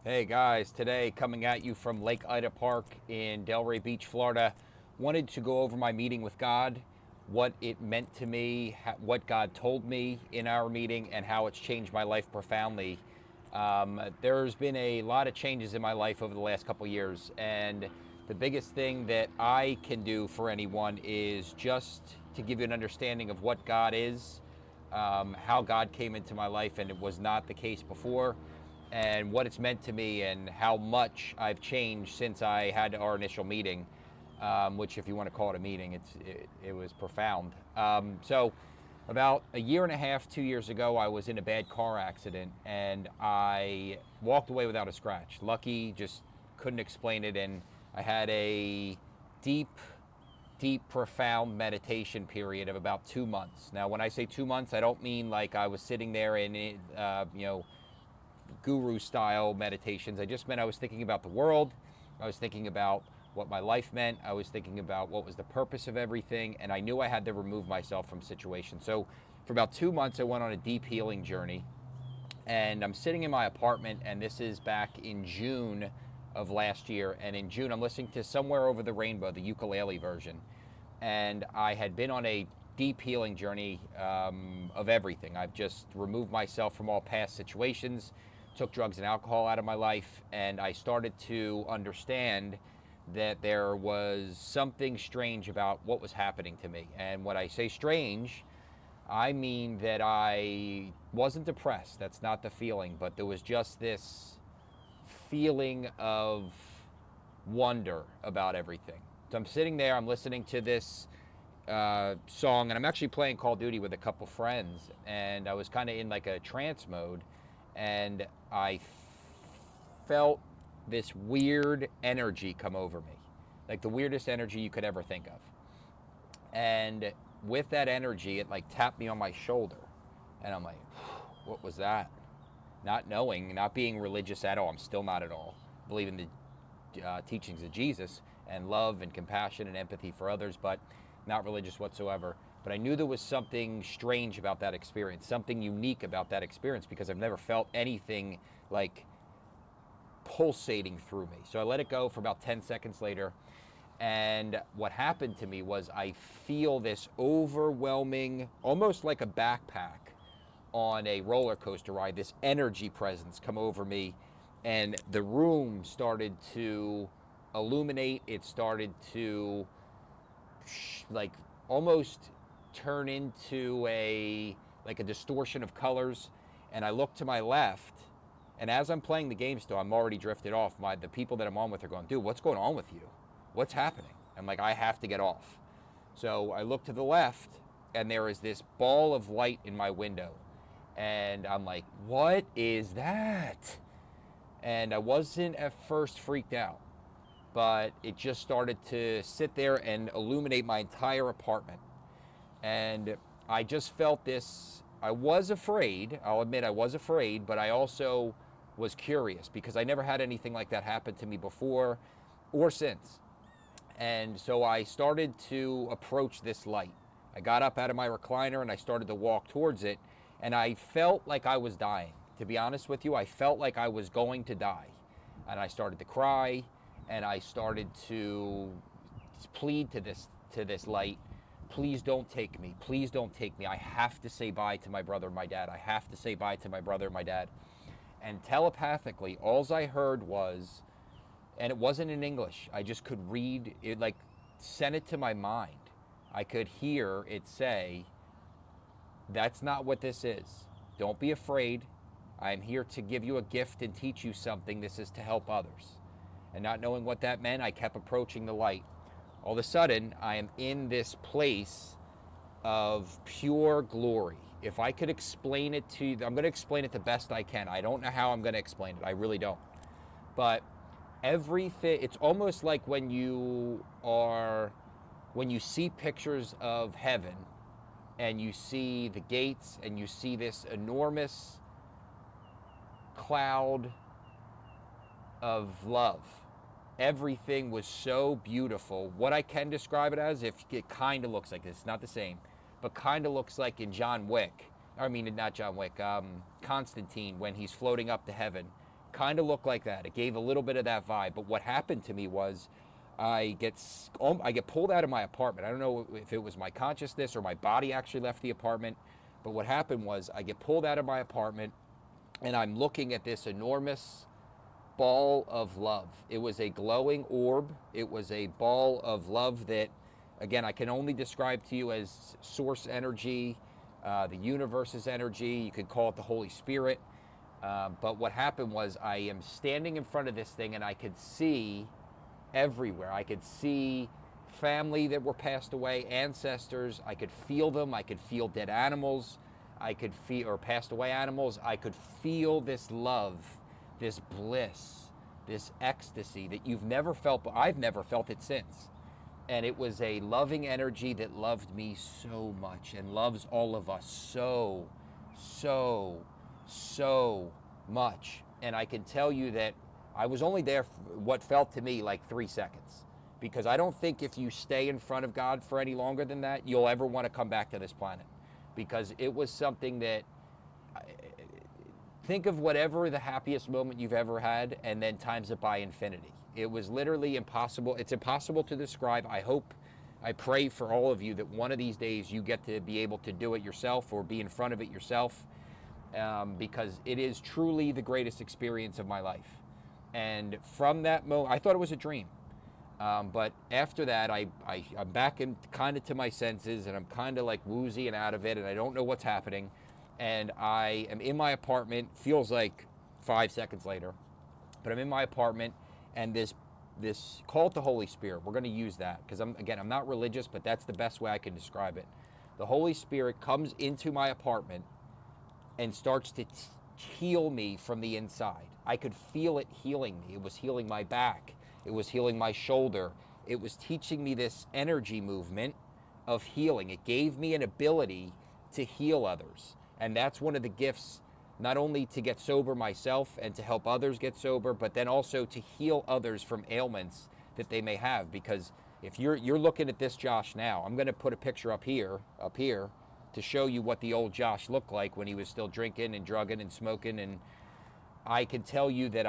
Hey guys, today coming at you from Lake Ida Park in Delray Beach, Florida. Wanted to go over my meeting with God, what it meant to me, what God told me in our meeting, and how it's changed my life profoundly. There's been a lot of changes in my life over the last couple years, and the biggest thing that I can do for anyone is just to give you an understanding of what God is, how God came into my life, and it was not the case before, and what it's meant to me, and how much I've changed since I had our initial meeting, which, if you want to call it a meeting, it was profound. So, about a year and a half, 2 years ago, I was in a bad car accident, and I walked away without a scratch. Lucky, just couldn't explain it, and I had a deep profound meditation period of about 2 months. Now, when I say 2 months, I don't mean like I was sitting there in, guru style meditations. I just meant I was thinking about the world. I was thinking about what my life meant. I was thinking about what was the purpose of everything. And I knew I had to remove myself from situations. So for about 2 months, I went on a deep healing journey. And I'm sitting in my apartment, and this is back in June of last year. And in June, I'm listening to Somewhere Over the Rainbow, the ukulele version. And I had been on a deep healing journey of everything. I've just removed myself from all past situations, took drugs and alcohol out of my life, and I started to understand that there was something strange about what was happening to me. And when I say strange, I mean that I wasn't depressed. That's not the feeling, but there was just this feeling of wonder about everything. So I'm sitting there, I'm listening to this song, and I'm actually playing Call of Duty with a couple friends, and I was kind of in like a trance mode, and I felt this weird energy come over me, like the weirdest energy you could ever think of. And with that energy, it like tapped me on my shoulder, and I'm like, what was that? Not knowing, not being religious at all. I'm still not at all. I believe in the teachings of Jesus and love and compassion and empathy for others, but not religious whatsoever. But I knew there was something strange about that experience, something unique about that experience, because I've never felt anything like pulsating through me. So I let it go for about 10 seconds later. And what happened to me was I feel this overwhelming, almost like a backpack on a roller coaster ride, this energy presence come over me. And the room started to illuminate. It started to like almost turn into a distortion of colors. And I look to my left, and as I'm playing the game still, I'm already drifted off. The people that I'm on with are going, dude, what's going on with you? What's happening? I'm like, I have to get off. So I look to the left, and there is this ball of light in my window. And I'm like, what is that? And I wasn't at first freaked out, but it just started to sit there and illuminate my entire apartment. And I just felt this. I was afraid. I'll admit I was afraid, but I also was curious because I never had anything like that happen to me before or since. And so I started to approach this light. I got up out of my recliner and I started to walk towards it. And I felt like I was dying. To be honest with you, I felt like I was going to die. And I started to cry, and I started to plead to this light, please don't take me. Please don't take me. I have to say bye to my brother and my dad. I have to say bye to my brother and my dad. And telepathically, all I heard was, and it wasn't in English, I just could read it, like sent it to my mind. I could hear it say, that's not what this is. Don't be afraid. I'm here to give you a gift and teach you something. This is to help others. And not knowing what that meant, I kept approaching the light. All of a sudden, I am in this place of pure glory. If I could explain it to you, I'm going to explain it the best I can. I don't know how I'm going to explain it. I really don't. But everything, it's almost like when you see pictures of heaven, and you see the gates, and you see this enormous cloud of love. Everything was so beautiful. What I can describe it as, if it kind of looks like this, not the same, but kind of looks like in John Wick. I mean, not John Wick, Constantine, when he's floating up to heaven. kind of looked like that. It gave a little bit of that vibe. But what happened to me was I get pulled out of my apartment. I don't know if it was my consciousness or my body actually left the apartment. But what happened was I get pulled out of my apartment and I'm looking at this enormous ball of love. It was a glowing orb. It was a ball of love that, again, I can only describe to you as source energy, the universe's energy. You could call it the Holy Spirit. But what happened was I am standing in front of this thing and I could see everywhere. I could see family that were passed away, ancestors. I could feel them. I could feel dead animals. I could feel, or passed away animals. I could feel this love, this bliss, this ecstasy that you've never felt, but I've never felt it since. And it was a loving energy that loved me so much and loves all of us so, so, so much. And I can tell you that I was only there for what felt to me like 3 seconds, because I don't think if you stay in front of God for any longer than that, you'll ever want to come back to this planet, because it was something that, think of whatever the happiest moment you've ever had and then times it by infinity. It was literally impossible. It's impossible to describe. I pray for all of you that one of these days you get to be able to do it yourself or be in front of it yourself, because it is truly the greatest experience of my life. And from that moment, I thought it was a dream. But after that, I'm back in kind of to my senses, and I'm kind of like woozy and out of it, and I don't know what's happening. And I am in my apartment, feels like 5 seconds later, but I'm in my apartment, and this call it the Holy Spirit. We're going to use that because I'm not religious, but that's the best way I can describe it. The Holy Spirit comes into my apartment and starts to heal me from the inside. I could feel it healing me. It was healing my back. It was healing my shoulder. It was teaching me this energy movement of healing. It gave me an ability to heal others. And that's one of the gifts, not only to get sober myself and to help others get sober, but then also to heal others from ailments that they may have. Because if you're looking at this Josh now, I'm going to put a picture up here, to show you what the old Josh looked like when he was still drinking and drugging and smoking. And I can tell you that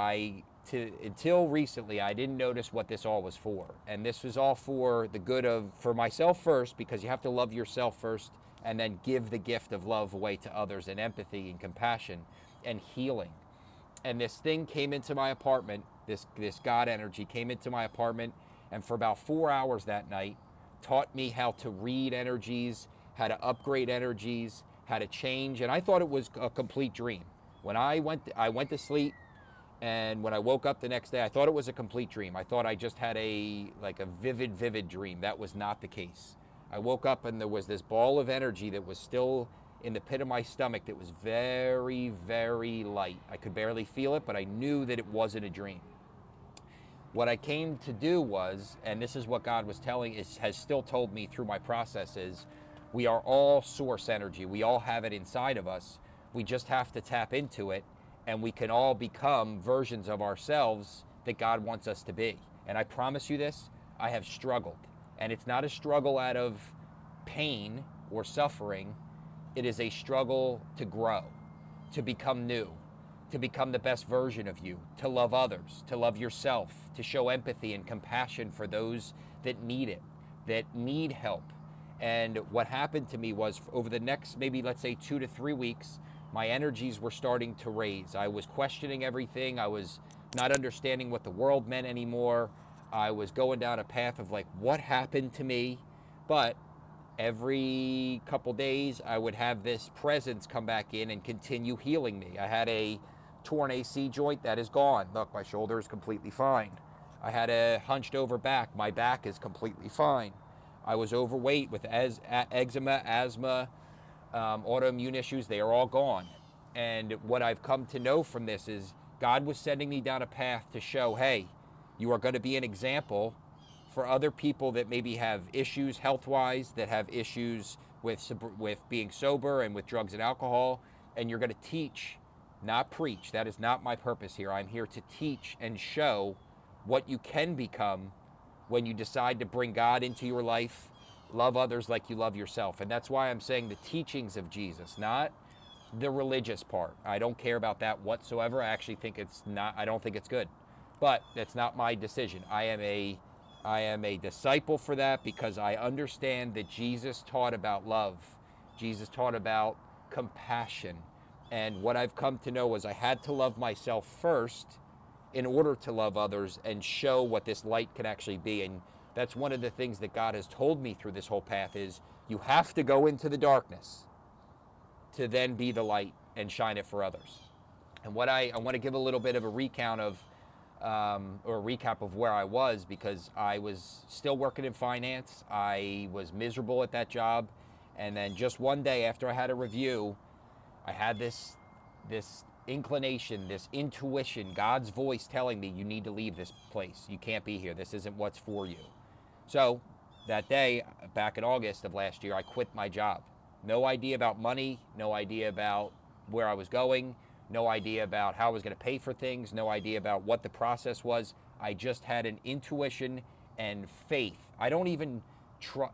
until recently, I didn't notice what this all was for. And this was all for the good for myself first, because you have to love yourself first, and then give the gift of love away to others, and empathy and compassion and healing. And this thing came into my apartment, this God energy came into my apartment, and for about 4 hours that night, taught me how to read energies, how to upgrade energies, how to change. And I thought it was a complete dream. When I went to sleep, and when I woke up the next day, I thought it was a complete dream. I thought I just had a vivid dream. That was not the case. I woke up and there was this ball of energy that was still in the pit of my stomach that was very, very light. I could barely feel it, but I knew that it wasn't a dream. What I came to do was, and this is what God was has still told me through my process, is we are all source energy. We all have it inside of us. We just have to tap into it, and we can all become versions of ourselves that God wants us to be. And I promise you this, I have struggled. And it's not a struggle out of pain or suffering. It is a struggle to grow, to become new, to become the best version of you, to love others, to love yourself, to show empathy and compassion for those that need it, that need help. And what happened to me was, over the next maybe, let's say, 2 to 3 weeks, my energies were starting to raise. I was questioning everything. I was not understanding what the world meant anymore. I was going down a path of like, what happened to me? But every couple days, I would have this presence come back in and continue healing me. I had a torn AC joint that is gone. Look, my shoulder is completely fine. I had a hunched over back. My back is completely fine. I was overweight with eczema, asthma, autoimmune issues. They are all gone. And what I've come to know from this is God was sending me down a path to show, hey, you are going to be an example for other people that maybe have issues health-wise, that have issues with being sober and with drugs and alcohol, and you're going to teach, not preach. That is not my purpose here. I'm here to teach and show what you can become when you decide to bring God into your life, love others like you love yourself. And that's why I'm saying the teachings of Jesus, not the religious part. I don't care about that whatsoever. I actually think it's not, I don't think it's good. But that's not my decision. I am a disciple for that because I understand that Jesus taught about love. Jesus taught about compassion. And what I've come to know is I had to love myself first in order to love others and show what this light can actually be. And that's one of the things that God has told me through this whole path is you have to go into the darkness to then be the light and shine it for others. And what I want to give a little bit of a recount of, or a recap of where I was, because I was still working in finance. I was miserable at that job. And then just one day after I had a review, I had this inclination, this intuition, God's voice telling me, you need to leave this place. You can't be here. This isn't what's for you. So that day, back in August of last year, I quit my job. No idea about money, no idea about where I was going, no idea about how I was going to pay for things, no idea about what the process was. I just had an intuition and faith. I don't even,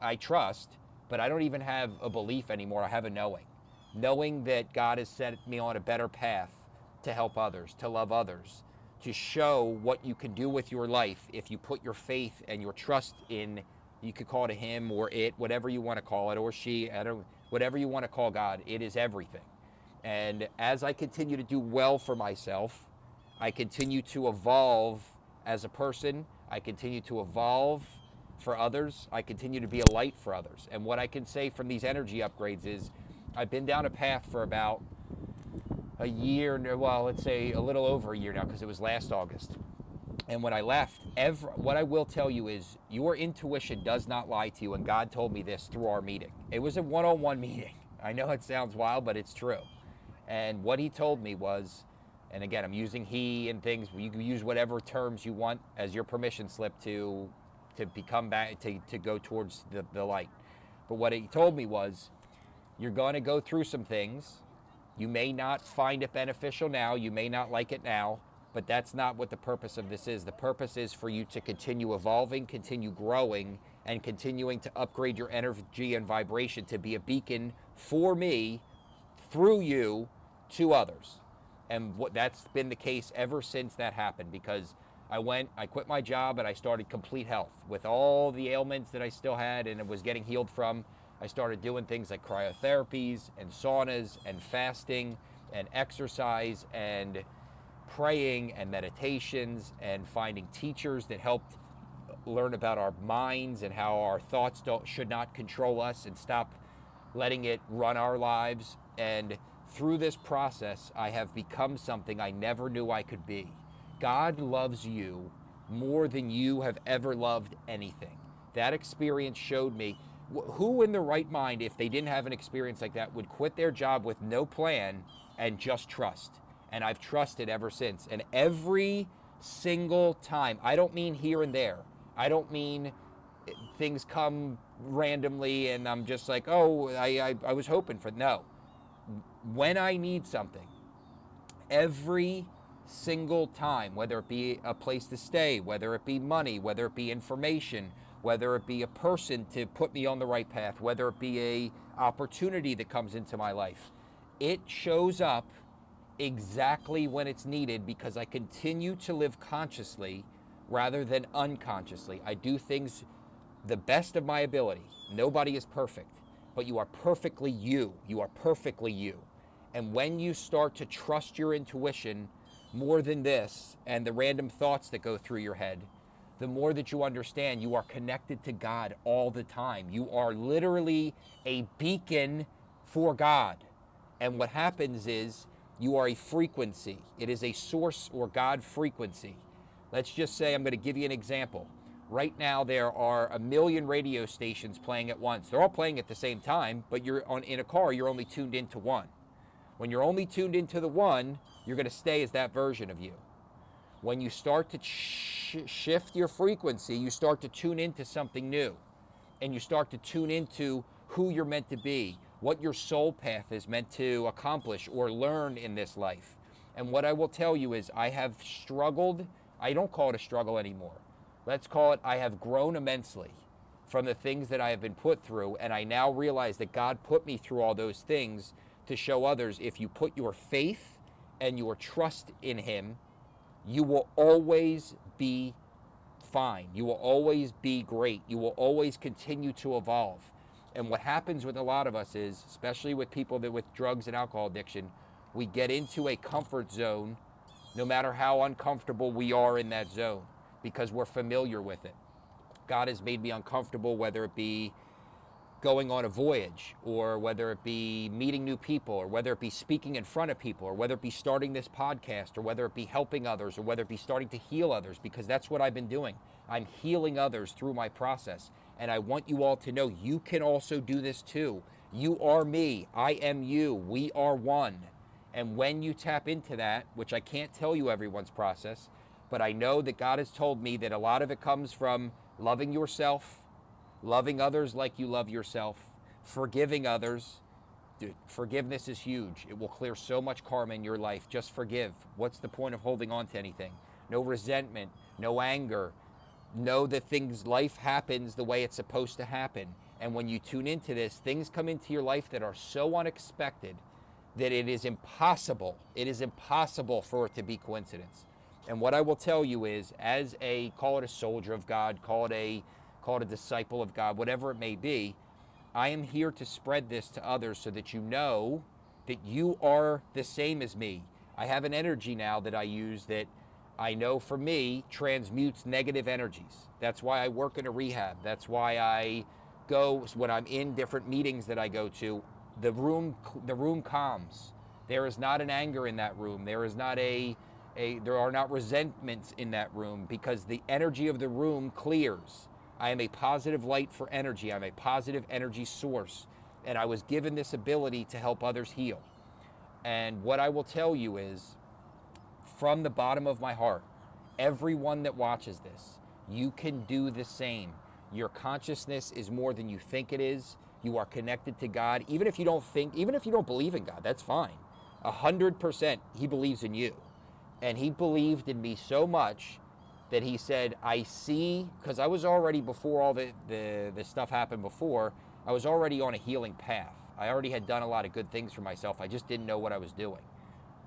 I trust, but I don't even have a belief anymore. I have a knowing. Knowing that God has set me on a better path to help others, to love others, to show what you can do with your life if you put your faith and your trust in, you could call it him or it, whatever you want to call it, or she, whatever you want to call God, it is everything. And as I continue to do well for myself, I continue to evolve as a person. I continue to evolve for others. I continue to be a light for others. And what I can say from these energy upgrades is I've been down a path for about a year, well, let's say a little over a year now, because it was last August. And when I left, what I will tell you is your intuition does not lie to you, and God told me this through our meeting. It was a one-on-one meeting. I know it sounds wild, but it's true. And what he told me was, and again, I'm using he and things, you can use whatever terms you want as your permission slip to become back, to go towards the light. But what he told me was, you're going to go through some things. You may not find it beneficial now. You may not like it now, but that's not what the purpose of this is. The purpose is for you to continue evolving, continue growing, and continuing to upgrade your energy and vibration to be a beacon for me, through you, to others. And that's been the case ever since that happened, because I quit my job and I started complete health with all the ailments that I still had and was getting healed from. I started doing things like cryotherapies and saunas and fasting and exercise and praying and meditations and finding teachers that helped learn about our minds and how our thoughts should not control us and stop letting it run our lives. And through this process, I have become something I never knew I could be. God loves you more than you have ever loved anything. That experience showed me who in their right mind, if they didn't have an experience like that, would quit their job with no plan and just trust. And I've trusted ever since. And every single time, I don't mean here and there. I don't mean things come randomly and I'm just like, oh, I was hoping for. No. When I need something, every single time, whether it be a place to stay, whether it be money, whether it be information, whether it be a person to put me on the right path, whether it be a opportunity that comes into my life, it shows up exactly when it's needed, because I continue to live consciously rather than unconsciously. I do things the best of my ability. Nobody is perfect, but you are perfectly you. You are perfectly you. And when you start to trust your intuition more than this and the random thoughts that go through your head, the more that you understand you are connected to God all the time. You are literally a beacon for God. And what happens is you are a frequency. It is a source or God frequency. Let's just say, I'm going to give you an example. Right now, there are 1 million radio stations playing at once. They're all playing at the same time, but in a car, you're only tuned into one. When you're only tuned into the one, you're going to stay as that version of you. When you start to shift your frequency, you start to tune into something new. And you start to tune into who you're meant to be, what your soul path is meant to accomplish or learn in this life. And what I will tell you is I have struggled. I don't call it a struggle anymore. Let's call it I have grown immensely from the things that I have been put through. And I now realize that God put me through all those things to show others, if you put your faith and your trust in him, you will always be fine. You will always be great. You will always continue to evolve. And what happens with a lot of us is, especially with people that with drugs and alcohol addiction, we get into a comfort zone no matter how uncomfortable we are in that zone because we're familiar with it. God has made me uncomfortable, whether it be going on a voyage, or whether it be meeting new people, or whether it be speaking in front of people, or whether it be starting this podcast, or whether it be helping others, or whether it be starting to heal others, because that's what I've been doing. I'm healing others through my process. And I want you all to know you can also do this too. You are me. I am you. We are one. And when you tap into that, which I can't tell you everyone's process, but I know that God has told me that a lot of it comes from loving yourself, loving others like you love yourself, forgiving others. Dude, forgiveness is huge. It will clear so much karma in your life. Just forgive. What's the point of holding on to anything? No resentment, no anger. Know that life happens the way it's supposed to happen. And when you tune into this, things come into your life that are so unexpected that it is impossible for it to be coincidence. And what I will tell you is, as call it a soldier of God, call it a disciple of God, whatever it may be, I am here to spread this to others so that you know that you are the same as me. I have an energy now that I use that I know for me transmutes negative energies. That's why I work in a rehab. That's why I go, when I'm in different meetings that I go to, the room calms. There is not an anger in that room. There is not there are not resentments in that room, because the energy of the room clears. I am a positive light for energy. I'm a positive energy source. And I was given this ability to help others heal. And what I will tell you is, from the bottom of my heart, everyone that watches this, you can do the same. Your consciousness is more than you think it is. You are connected to God. Even if you don't believe in God, that's fine. 100% he believes in you. And he believed in me so much that he said, I see, because I was already, before all the stuff happened before, I was already on a healing path. I already had done a lot of good things for myself. I just didn't know what I was doing.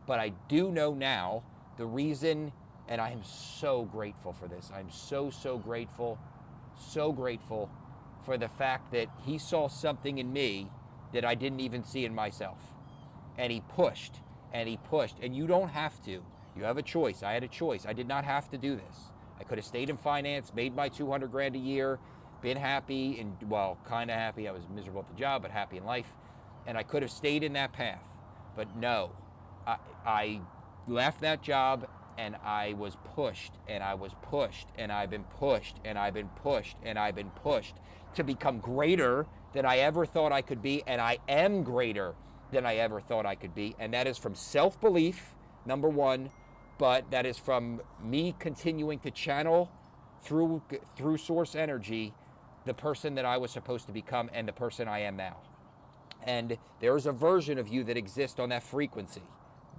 But I do know now the reason, and I am so grateful for this. I'm so grateful for the fact that he saw something in me that I didn't even see in myself. And he pushed, and he pushed. And you don't have to. You have a choice. I had a choice. I did not have to do this. I could have stayed in finance, made my $200,000 a year, been happy, and well, kind of happy. I was miserable at the job, but happy in life. And I could have stayed in that path. But no, I left that job, and I was pushed, and I was pushed, and I've been pushed, and I've been pushed, and I've been pushed to become greater than I ever thought I could be. And I am greater than I ever thought I could be. And that is from self-belief, number one, but that is from me continuing to channel through source energy the person that I was supposed to become and the person I am now. And there's a version of you that exists on that frequency.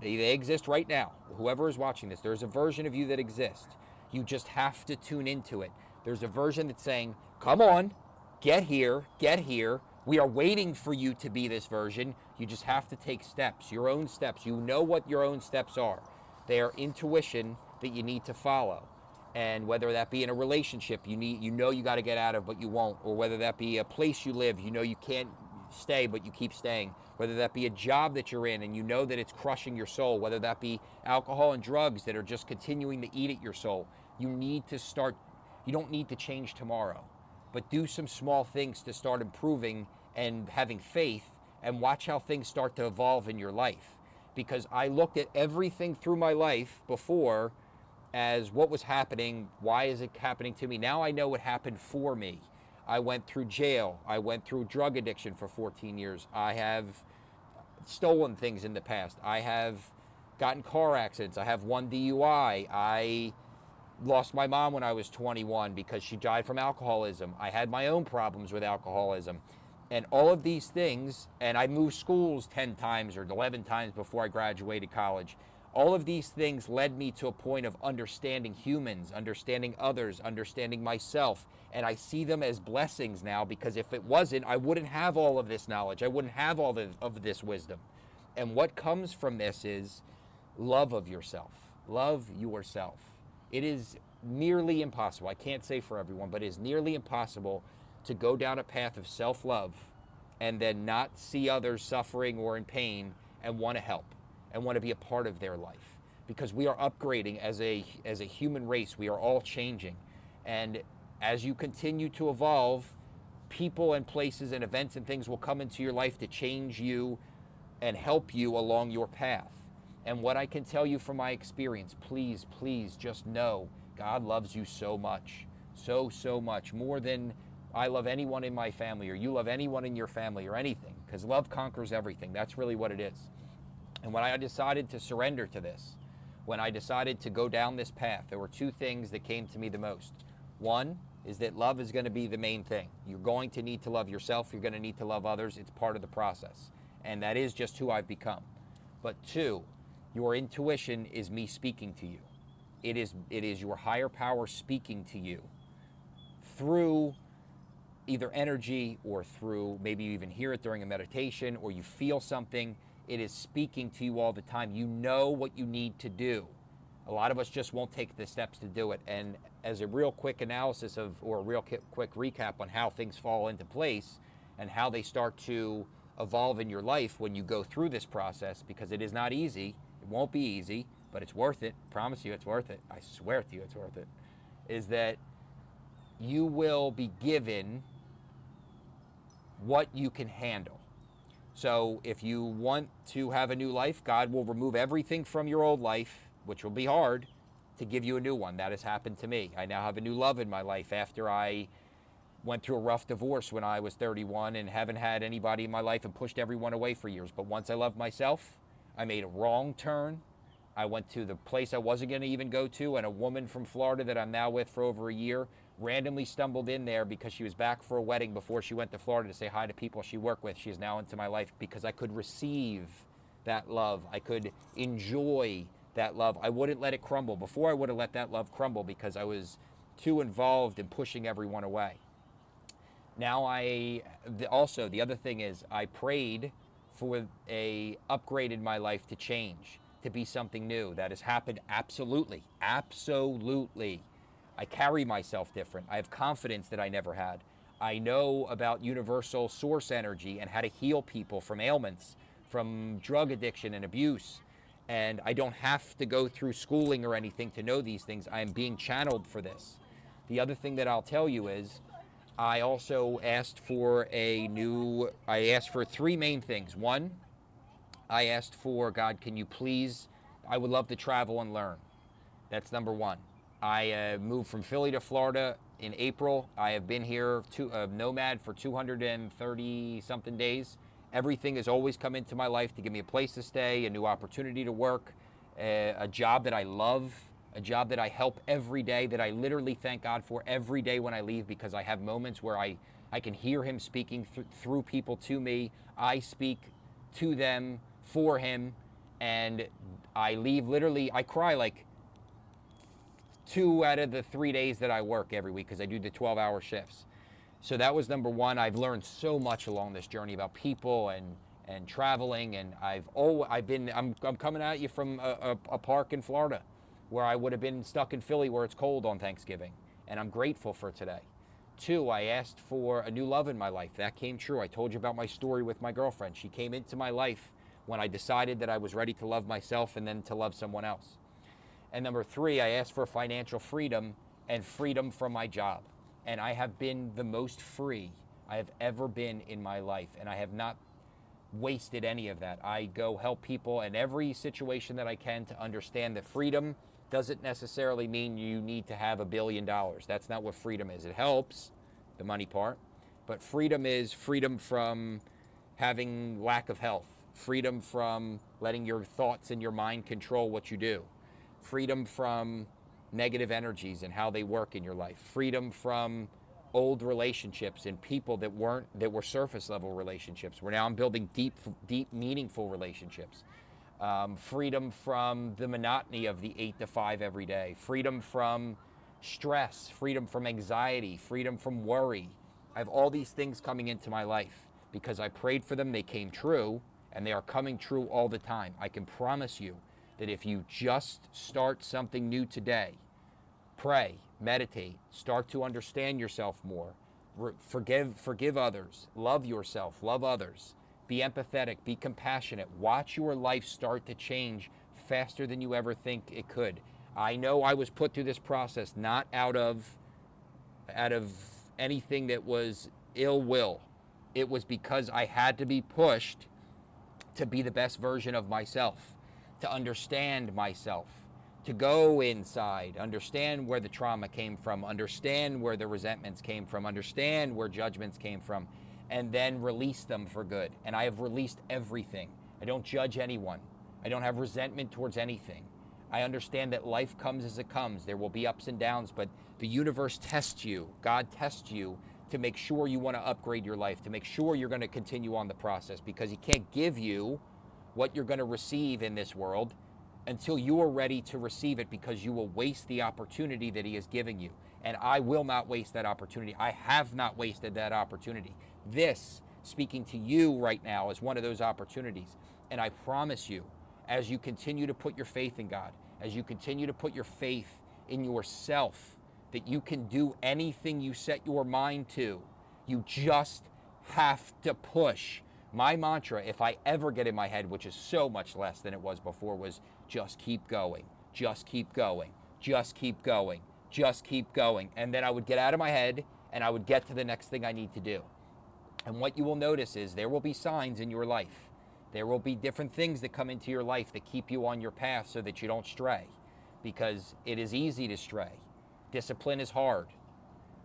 They exist right now. Whoever is watching this, there's a version of you that exists. You just have to tune into it. There's a version that's saying, come on, get here. We are waiting for you to be this version. You just have to take steps, your own steps. You know what your own steps are. They are intuition that you need to follow. And whether that be in a relationship you got to get out of, but you won't. Or whether that be a place you live, you can't stay, but you keep staying. Whether that be a job that you're in and you know that it's crushing your soul. Whether that be alcohol and drugs that are just continuing to eat at your soul. You don't need to change tomorrow. But do some small things to start improving and having faith, and watch how things start to evolve in your life. Because I looked at everything through my life before as what was happening, why is it happening to me? Now I know what happened for me. I went through jail. I went through drug addiction for 14 years. I have stolen things in the past. I have gotten car accidents. I have one DUI. I lost my mom when I was 21 because she died from alcoholism. I had my own problems with alcoholism. And all of these things, and I moved schools 10 times or 11 times before I graduated college. All of these things led me to a point of understanding humans, understanding others, understanding myself. And I see them as blessings now, because if it wasn't, I wouldn't have all of this knowledge. I wouldn't have all of this wisdom. And what comes from this is love of yourself. Love yourself. It is nearly impossible. I can't say for everyone, but it is nearly impossible to go down a path of self-love and then not see others suffering or in pain and want to help and want to be a part of their life. Because we are upgrading as a human race. We are all changing. And as you continue to evolve, people and places and events and things will come into your life to change you and help you along your path. And what I can tell you from my experience, please, please just know God loves you so much, so much, more than I love anyone in my family or you love anyone in your family or anything, because love conquers everything. That's really what it is. And when I decided to surrender to this, when I decided to go down this path, there were two things that came to me the most. One is that love is going to be the main thing. You're going to need to love yourself. You're going to need to love others. It's part of the process. And that is just who I've become. But two, your intuition is me speaking to you. It is your higher power speaking to you through either energy or through, maybe you even hear it during a meditation or you feel something. It is speaking to you all the time. You know what you need to do. A lot of us just won't take the steps to do it. And as a real quick analysis of, or a real quick recap on how things fall into place and how they start to evolve in your life when you go through this process, because it is not easy. It won't be easy, but it's worth it. Promise you it's worth it. I swear to you it's worth it. Is that you will be given what you can handle. So if you want to have a new life, God will remove everything from your old life, which will be hard, to give you a new one. That has happened to me. I now have a new love in my life after I went through a rough divorce when I was 31 and haven't had anybody in my life and pushed everyone away for years. But once I loved myself, I made a wrong turn. I went to the place I wasn't going to even go to, and a woman from Florida that I'm now with for over a year randomly stumbled in there because she was back for a wedding before she went to Florida to say hi to people she worked with. She is now into my life because I could receive that love. I could enjoy that love. I wouldn't let it crumble. Before I would have let that love crumble because I was too involved in pushing everyone away. Now also, the other thing is I prayed for a upgrade in my life to change, to be something new. That has happened absolutely. I carry myself different. I have confidence that I never had. I know about universal source energy and how to heal people from ailments, from drug addiction and abuse. And I don't have to go through schooling or anything to know these things. I am being channeled for this. The other thing that I'll tell you is I also asked for I asked for three main things. One, I asked for, God, can you please, I would love to travel and learn. That's number one. I moved from Philly to Florida in April. I have been here nomad for 230 something days. Everything has always come into my life to give me a place to stay, a new opportunity to work, a job that I love, a job that I help every day, that I literally thank God for every day when I leave, because I have moments where I can hear him speaking through people to me. I speak to them for him, and I leave literally, I cry like 2 out of the 3 days that I work every week because I do the 12-hour shifts. So that was number one. I've learned so much along this journey about people and traveling, and I'm coming at you from a park in Florida where I would have been stuck in Philly where it's cold on Thanksgiving, and I'm grateful for today. Two, I asked for a new love in my life. That came true. I told you about my story with my girlfriend. She came into my life when I decided that I was ready to love myself and then to love someone else. And number three, I asked for financial freedom and freedom from my job. And I have been the most free I have ever been in my life. And I have not wasted any of that. I go help people in every situation that I can to understand that freedom doesn't necessarily mean you need to have $1 billion. That's not what freedom is. It helps, the money part. But freedom is freedom from having lack of health. Freedom from letting your thoughts and your mind control what you do. Freedom from negative energies and how they work in your life. Freedom from old relationships and people that were surface level relationships, where now I'm building deep, meaningful relationships. Freedom from the monotony of the 8 to 5 every day. Freedom from stress. Freedom from anxiety. Freedom from worry. I have all these things coming into my life because I prayed for them, they came true, and they are coming true all the time. I can promise you that if you just start something new today, pray, meditate, start to understand yourself more, forgive others, love yourself, love others, be empathetic, be compassionate, watch your life start to change faster than you ever think it could. I know I was put through this process not out of anything that was ill will. It was because I had to be pushed to be the best version of myself, to understand myself, to go inside, understand where the trauma came from, understand where the resentments came from, understand where judgments came from, and then release them for good. And I have released everything. I don't judge anyone. I don't have resentment towards anything. I understand that life comes as it comes. There will be ups and downs, but the universe tests you. God tests you to make sure you want to upgrade your life, to make sure you're going to continue on the process, because he can't give you what you're going to receive in this world until you are ready to receive it, because you will waste the opportunity that he is giving you. And I will not waste that opportunity. I have not wasted that opportunity. This, speaking to you right now, is one of those opportunities. And I promise you, as you continue to put your faith in God, as you continue to put your faith in yourself, that you can do anything you set your mind to. You just have to push. My mantra, if I ever get in my head, which is so much less than it was before, was just keep going, just keep going, just keep going, just keep going. And then I would get out of my head and I would get to the next thing I need to do. And what you will notice is there will be signs in your life. There will be different things that come into your life that keep you on your path so that you don't stray, because it is easy to stray. Discipline is hard.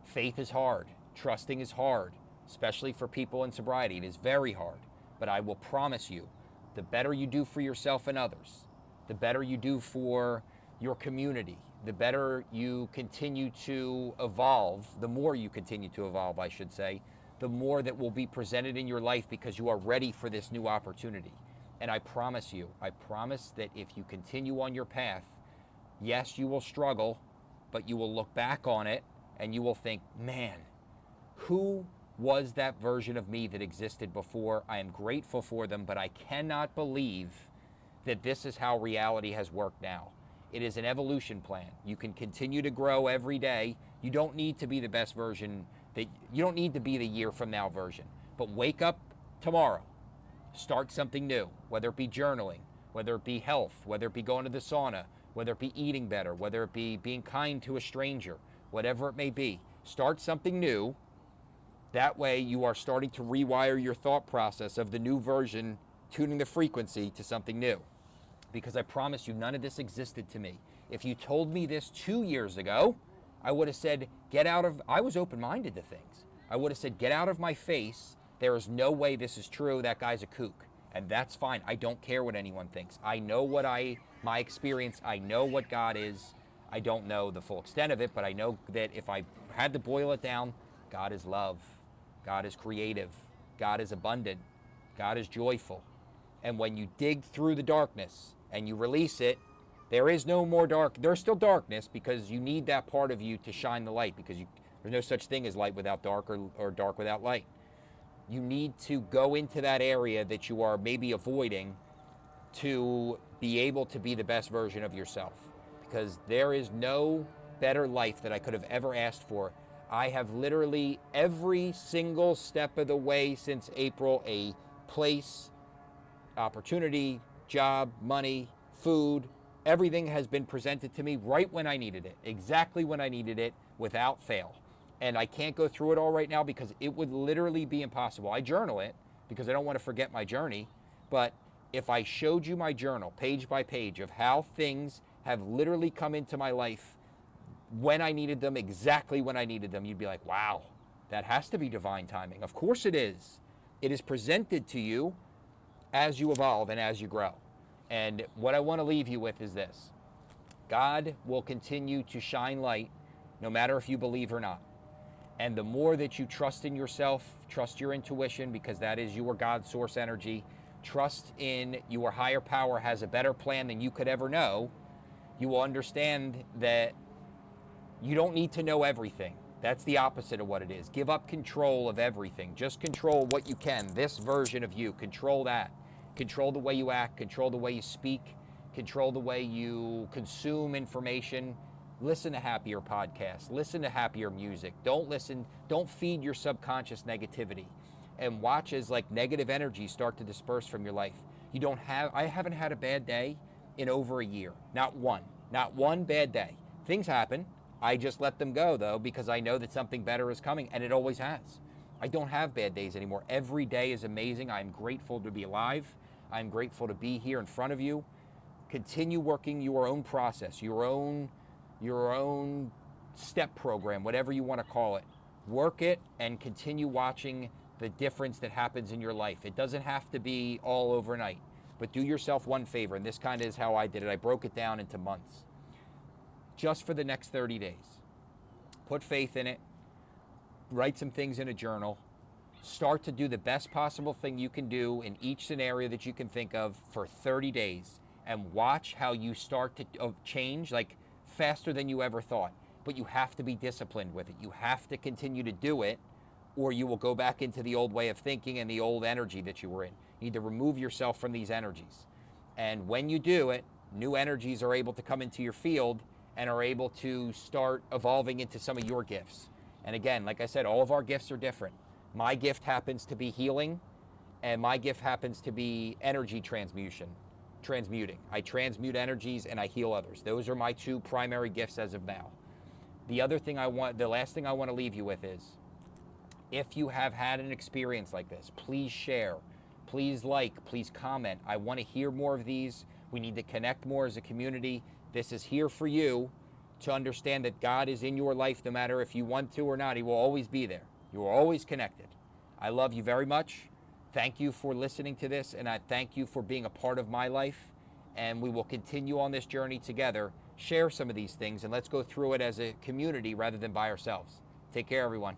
Faith is hard. Trusting is hard, especially for people in sobriety. It is very hard. But I will promise you, the better you do for yourself and others, the better you do for your community, the better you continue to evolve, the more you continue to evolve, I should say, the more that will be presented in your life, because you are ready for this new opportunity. And I promise you, I promise that if you continue on your path, yes, you will struggle, but you will look back on it and you will think, man, who was that version of me that existed before? I am grateful for them, but I cannot believe that this is how reality has worked now. It is an evolution plan. You can continue to grow every day. You don't need to be the best version. You don't need to be the year from now version. But wake up tomorrow. Start something new, whether it be journaling, whether it be health, whether it be going to the sauna, whether it be eating better, whether it be being kind to a stranger, whatever it may be. Start something new. That way you are starting to rewire your thought process of the new version, tuning the frequency to something new. Because I promise you, none of this existed to me. If you told me this 2 years ago, I would have said, I was open-minded to things. I would have said, get out of my face. There is no way this is true. That guy's a kook. And that's fine. I don't care what anyone thinks. I know my experience. I know what God is. I don't know the full extent of it, but I know that if I had to boil it down, God is love. God is creative. God is abundant. God is joyful. And when you dig through the darkness and you release it, there is no more dark. There's still darkness, because you need that part of you to shine the light, because there's no such thing as light without dark, or dark without light. You need to go into that area that you are maybe avoiding to be able to be the best version of yourself, because there is no better life that I could have ever asked for. I have literally every single step of the way since April, a place, opportunity, job, money, food, everything has been presented to me right when I needed it, exactly when I needed it, without fail. And I can't go through it all right now because it would literally be impossible. I journal it because I don't want to forget my journey. But if I showed you my journal, page by page, of how things have literally come into my life when I needed them, exactly when I needed them, you'd be like, wow, that has to be divine timing. Of course it is. It is presented to you as you evolve and as you grow. And what I want to leave you with is this. God will continue to shine light no matter if you believe or not. And the more that you trust in yourself, trust your intuition, because that is your God source energy, trust in your higher power has a better plan than you could ever know, you will understand that you don't need to know everything. That's the opposite of what it is. Give up control of everything. Just control what you can. This version of you, control that. Control the way you act, control the way you speak, control the way you consume information. Listen to happier podcasts, listen to happier music. Don't feed your subconscious negativity, and watch as like negative energies start to disperse from your life. I haven't had a bad day in over a year. Not one bad day. Things happen. I just let them go though, because I know that something better is coming, and it always has. I don't have bad days anymore. Every day is amazing. I'm grateful to be alive. I'm grateful to be here in front of you. Continue working your own process, your own step program, whatever you want to call it. Work it and continue watching the difference that happens in your life. It doesn't have to be all overnight, but do yourself one favor, and this kind of is how I did it. I broke it down into months. Just for the next 30 days. Put faith in it. Write some things in a journal. Start to do the best possible thing you can do in each scenario that you can think of for 30 days, and watch how you start to change like faster than you ever thought. But you have to be disciplined with it. You have to continue to do it, or you will go back into the old way of thinking and the old energy that you were in. You need to remove yourself from these energies. And when you do it, new energies are able to come into your field and are able to start evolving into some of your gifts. And again, like I said, all of our gifts are different. My gift happens to be healing, and my gift happens to be energy transmuting. I transmute energies and I heal others. Those are my two primary gifts as of now. The last thing I want to leave you with is, if you have had an experience like this, please share, please like, please comment. I want to hear more of these. We need to connect more as a community. This is here for you to understand that God is in your life no matter if you want to or not. He will always be there. You are always connected. I love you very much. Thank you for listening to this, and I thank you for being a part of my life. And we will continue on this journey together. Share some of these things, and let's go through it as a community rather than by ourselves. Take care, everyone.